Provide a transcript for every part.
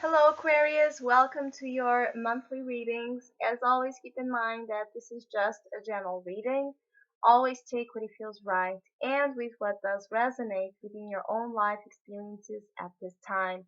Hello Aquarius, welcome to your monthly readings. As always, keep in mind that this is just a general reading. Always take what feels right and with what does resonate within your own life experiences at this time.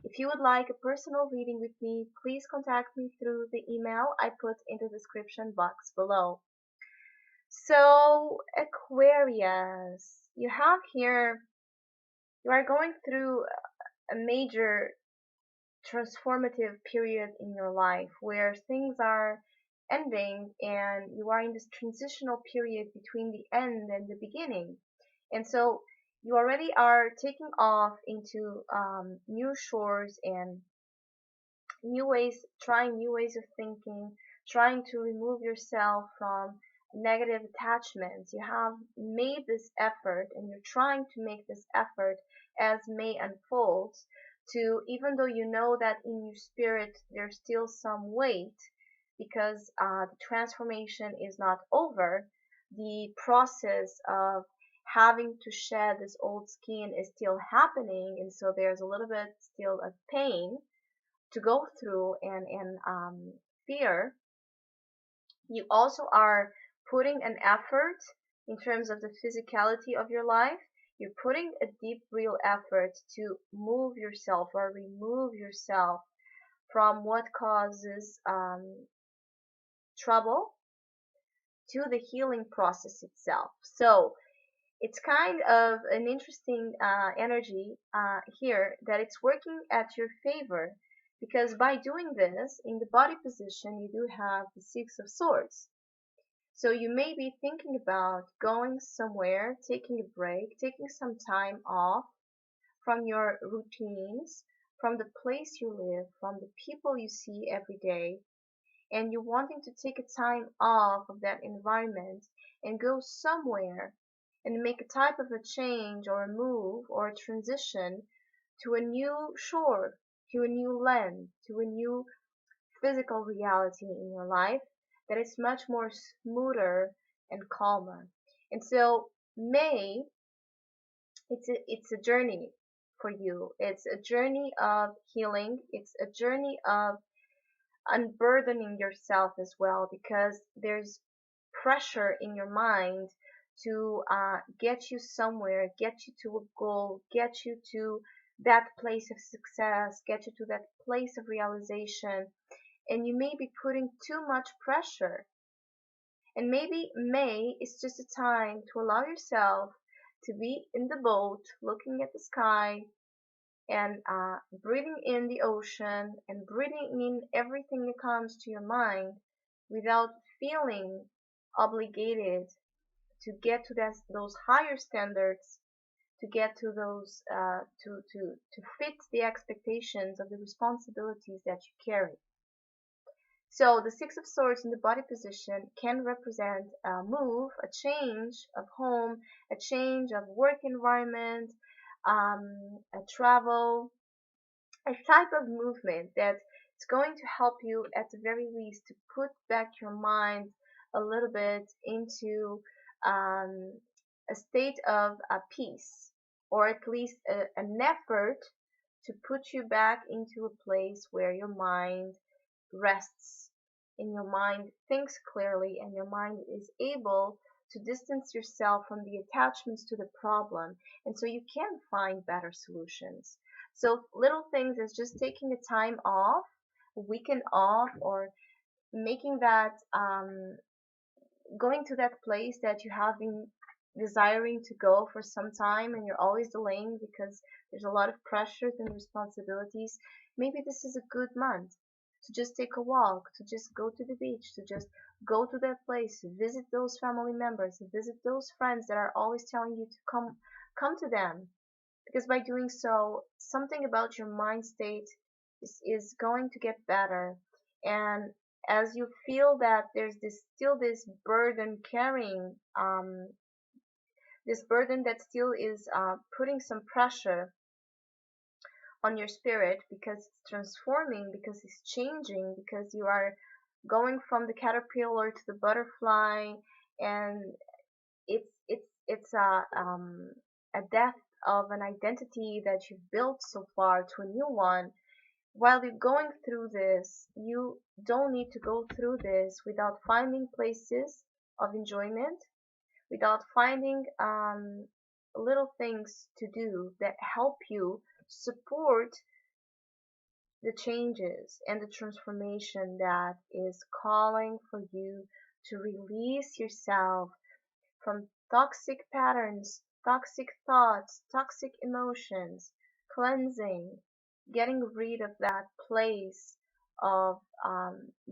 If you would like a personal reading with me, please contact me through the email I put in the description box below. So, Aquarius, you have here, you are going through a major transformative period in your life where things are ending and you are in this transitional period between the end and the beginning. And so you already are taking off into new shores and new ways, trying new ways of thinking, trying to remove yourself from negative attachments. You have made this effort and you're trying to make this effort as May unfolds to, even though you know that in your spirit there's still some weight because the transformation is not over, the process of having to shed this old skin is still happening, and so there's a little bit still of pain to go through and fear. You also are putting an effort in terms of the physicality of your life. You're putting a deep, real effort to move yourself or remove yourself from what causes trouble to the healing process itself. So it's kind of an interesting energy here that it's working at your favor because by doing this in the body position you do have the Six of Swords. So you may be thinking about going somewhere, taking a break, taking some time off from your routines, from the place you live, from the people you see every day, and you're wanting to take a time off of that environment and go somewhere and make a type of a change or a move or a transition to a new shore, to a new land, to a new physical reality in your life that is much more smoother and calmer. And so May, it's a journey for you. It's a journey of healing. It's a journey of unburdening yourself as well because there's pressure in your mind to get you somewhere, get you to a goal, get you to that place of success, get you to that place of realization. And you may be putting too much pressure. And maybe May is just a time to allow yourself to be in the boat, looking at the sky, and breathing in the ocean and breathing in everything that comes to your mind without feeling obligated to get to those higher standards, to get to those to fit the expectations of the responsibilities that you carry. So the Six of Swords in the body position can represent a move, a change of home, a change of work environment, a travel, a type of movement that is going to help you at the very least to put back your mind a little bit into a state of peace, or at least an effort to put you back into a place where your mind rests and your mind thinks clearly and your mind is able to distance yourself from the attachments to the problem, and so you can find better solutions. So little things as just taking a time off, a weekend off, or making that going to that place that you have been desiring to go for some time and you're always delaying because there's a lot of pressures and responsibilities. Maybe this is a good month to just take a walk, to just go to the beach, to just go to that place, to visit those family members, to visit those friends that are always telling you to come to them, because by doing so, something about your mind state is going to get better. And as you feel that there's this burden carrying, this burden that still is putting some pressure on your spirit because it's transforming, because it's changing, because you are going from the caterpillar to the butterfly, and it's a death of an identity that you've built so far to a new one. while you're going through this, you don't need to go through this without finding places of enjoyment, without finding little things to do that help you support the changes and the transformation that is calling for you to release yourself from toxic patterns, toxic thoughts, toxic emotions, cleansing, getting rid of that place of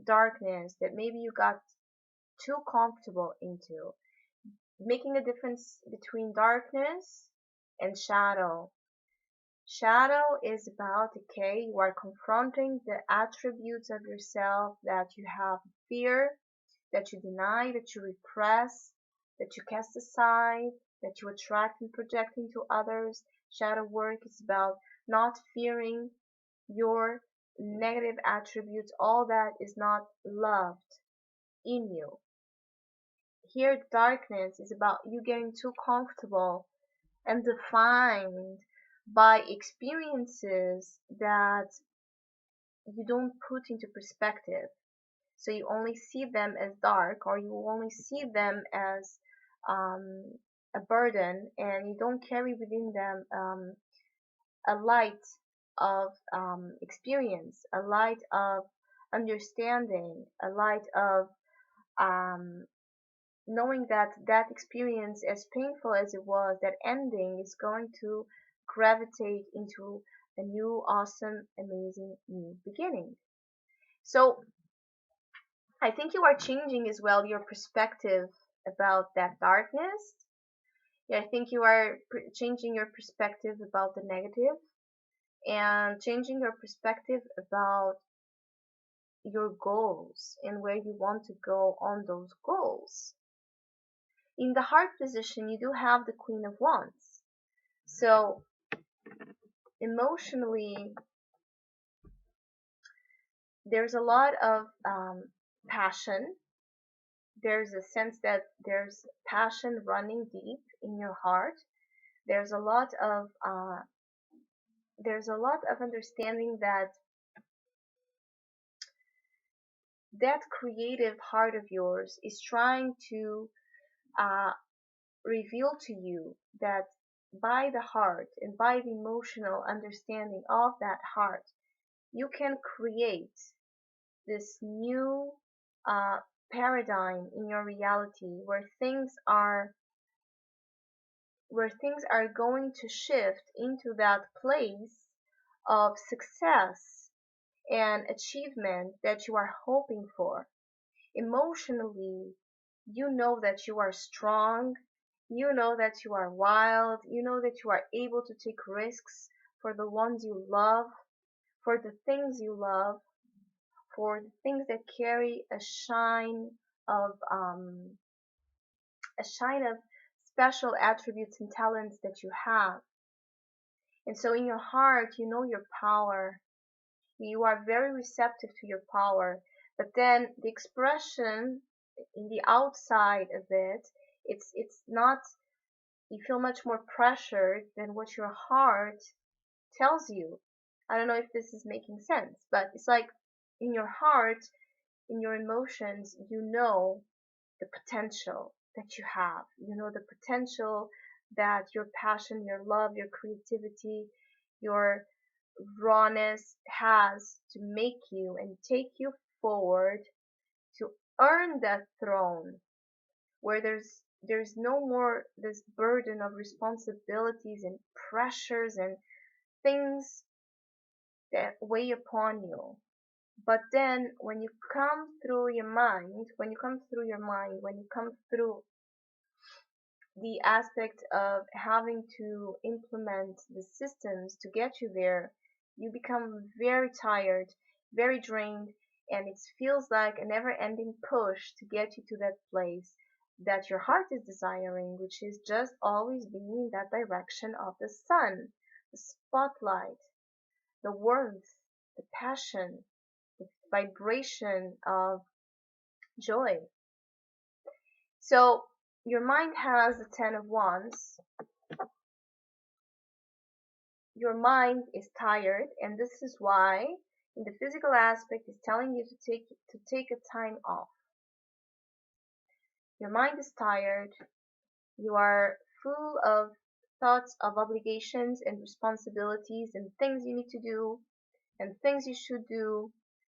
darkness that maybe you got too comfortable into, making a difference between darkness and shadow. Shadow is about, okay, you are confronting the attributes of yourself that you have fear, that you deny, that you repress, that you cast aside, that you attract and project into others. Shadow work is about not fearing your negative attributes, all that is not loved in you. Here, darkness is about you getting too comfortable and defined by experiences that you don't put into perspective. So you only see them as dark, or you only see them as um, a burden, and you don't carry within them a light of experience, a light of understanding, a light of um, knowing that that experience, as painful as it was, that ending is going to gravitate into a new, awesome, amazing new beginning. So I think you are changing as well your perspective about that darkness. Yeah, I think you are changing your perspective about the negative and changing your perspective about your goals and where you want to go on those goals. In the heart position, you do have the Queen of Wands. So emotionally, there's a lot of passion. There's a sense that there's passion running deep in your heart. There's a lot of understanding that that creative heart of yours is trying to uh, reveal to you that by the heart and by the emotional understanding of that heart, you can create this new uh, paradigm in your reality where things are going to shift into that place of success and achievement that you are hoping for. Emotionally, you know that you are strong, you know that you are wild, you know that you are able to take risks for the ones you love, for the things you love, for the things that carry of um, a shine of special attributes and talents that you have. And so in your heart, you know your power. You are very receptive to your power. But then the expression in the outside of it, it's not, you feel much more pressured than what your heart tells you. I don't know if this is making sense, but it's like in your heart, in your emotions, you know the potential that you have. You know the potential that your passion, your love, your creativity, your rawness has to make you and take you forward to earn that throne where there's no more this burden of responsibilities and pressures and things that weigh upon you. But then when you come through your mind, when you come through the aspect of having to implement the systems to get you there, you become very tired, very drained, and it feels like a never ending push to get you to that place that your heart is desiring, which is just always being in that direction of the sun, the spotlight, the warmth, the passion, the vibration of joy. So your mind has the Ten of Wands. Your mind is tired, and this is why In the physical aspect, it's telling you to take a time off. Your mind is tired. You are full of thoughts of obligations and responsibilities and things you need to do and things you should do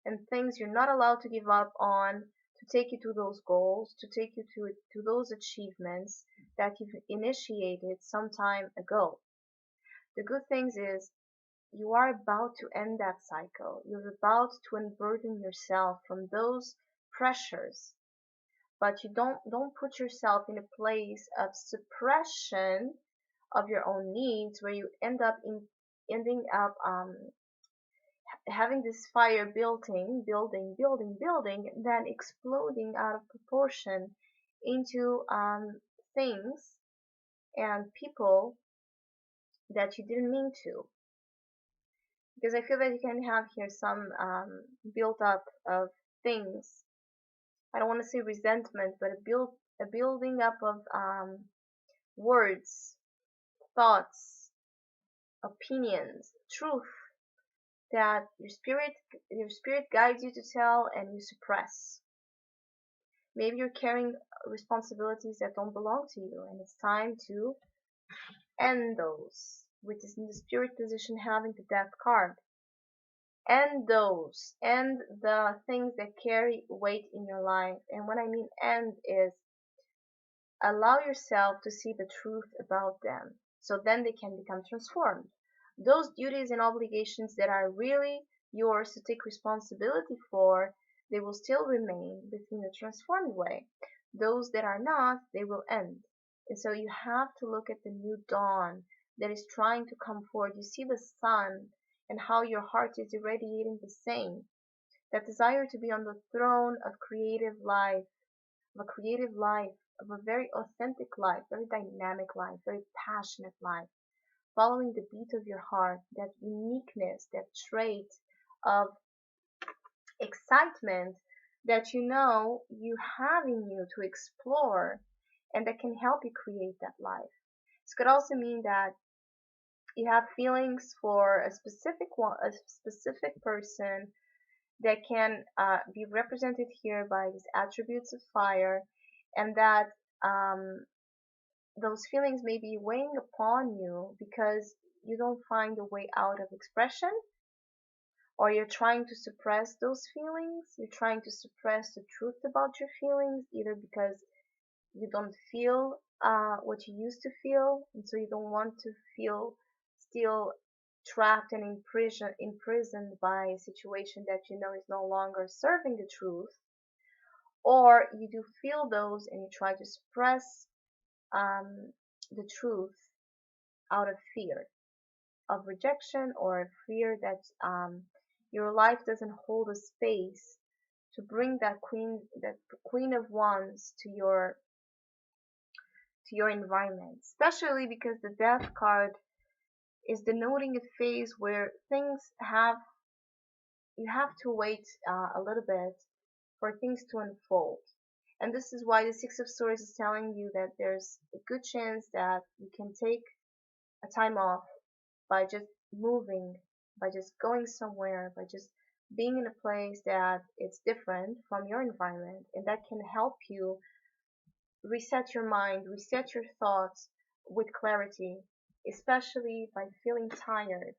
and things you're not allowed to give up on to take you to those goals, to take you to those achievements that you've initiated some time ago. The good things is you are about to end that cycle. You're about to unburden yourself from those pressures, but you don't put yourself in a place of suppression of your own needs where you ending up having this fire building, then exploding out of proportion into things and people that you didn't mean to. Because I feel that you can have here some build up of things. I don't want to say resentment, but a building up of words, thoughts, opinions, truth that your spirit guides you to tell and you suppress. Maybe you're carrying responsibilities that don't belong to you, and it's time to end those. Which is in the spirit position having the death card. End those. End the things that carry weight in your life. And what I mean end is allow yourself to see the truth about them so then they can become transformed. Those duties and obligations that are really yours to take responsibility for, they will still remain within a transformed way. Those that are not, they will end. And so you have to look at the new dawn that is trying to come forward. You see the sun and how your heart is irradiating the same. That desire to be on the throne of of a creative life, of a very authentic life, very dynamic life, very passionate life, following the beat of your heart, that uniqueness, that trait of excitement that you know you have in you to explore and that can help you create that life. This could also mean that you have feelings for a specific person that can be represented here by these attributes of fire, and that um, those feelings may be weighing upon you because you don't find a way out of expression, or you're trying to suppress those feelings. You're trying to suppress the truth about your feelings, either because you don't feel what you used to feel, and so you don't want to feel still trapped and imprisoned by a situation that you know is no longer serving the truth, or you do feel those and you try to suppress the truth out of fear of rejection or fear that your life doesn't hold a space to bring that queen of wands to your environment, especially because the death card is denoting a phase where things have you have to wait a little bit for things to unfold. And this is why the Six of Swords is telling you that there's a good chance that you can take a time off by just moving, by just going somewhere, by just being in a place that it's different from your environment, and that can help you reset your mind, reset your thoughts with clarity, especially by feeling tired.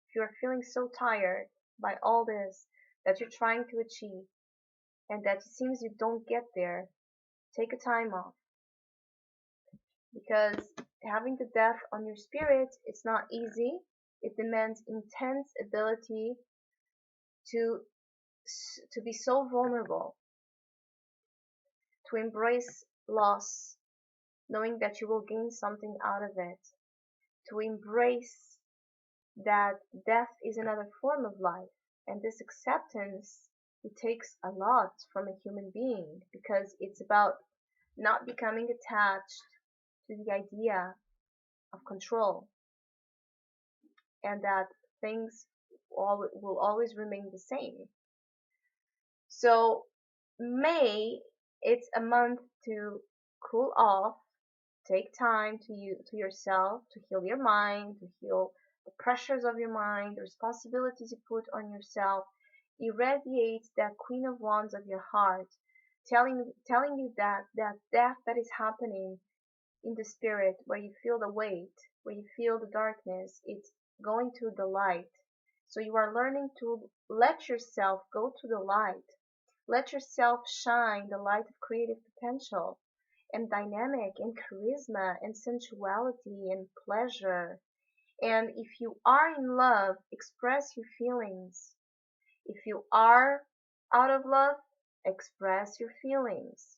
If you are feeling so tired by all this that you're trying to achieve and that it seems you don't get there, take a time off, because having the death on your spirit is not easy. It demands intense ability to to be so vulnerable, to embrace loss, knowing that you will gain something out of it, to embrace that death is another form of life. And this acceptance, it takes a lot from a human being, because it's about not becoming attached to the idea of control, and that things will always remain the same. So May, it's a month to cool off, take time to yourself, to heal your mind, to heal the pressures of your mind, the responsibilities you put on yourself, irradiates that Queen of Wands of your heart, telling you that that death that is happening in the spirit, where you feel the weight, where you feel the darkness, it's going to the light. So you are learning to let yourself go to the light. Let yourself shine the light of creative potential and dynamic and charisma and sensuality and pleasure. And if you are in love, express your feelings. If you are out of love, express your feelings.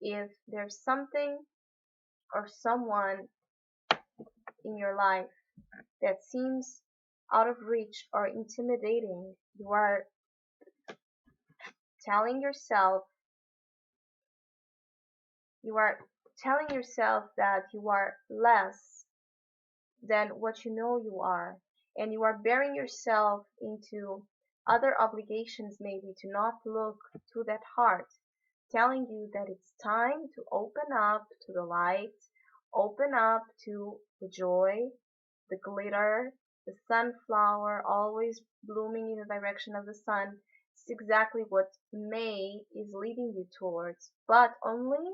If there's something or someone in your life that seems out of reach or intimidating, you are telling yourself, you are telling yourself that you are less than what you know you are, and you are bearing yourself into other obligations, maybe to not look to that heart, telling you that it's time to open up to the light, open up to the joy, the glitter, the sunflower always blooming in the direction of the sun. It's exactly what May is leading you towards, but only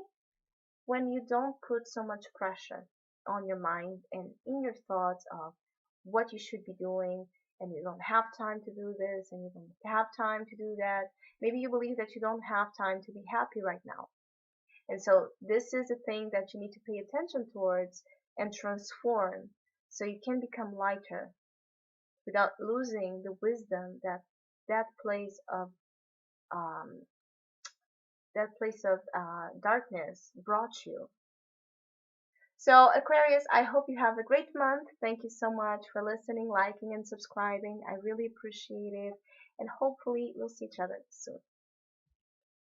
when you don't put so much pressure on your mind and in your thoughts of what you should be doing, and you don't have time to do this and you don't have time to do that. Maybe you believe that you don't have time to be happy right now. And so this is a thing that you need to pay attention towards and transform so you can become lighter without losing the wisdom that that place of um, darkness brought you. So, Aquarius, I hope you have a great month. Thank you so much for listening, liking, and subscribing. I really appreciate it. And hopefully, we'll see each other soon.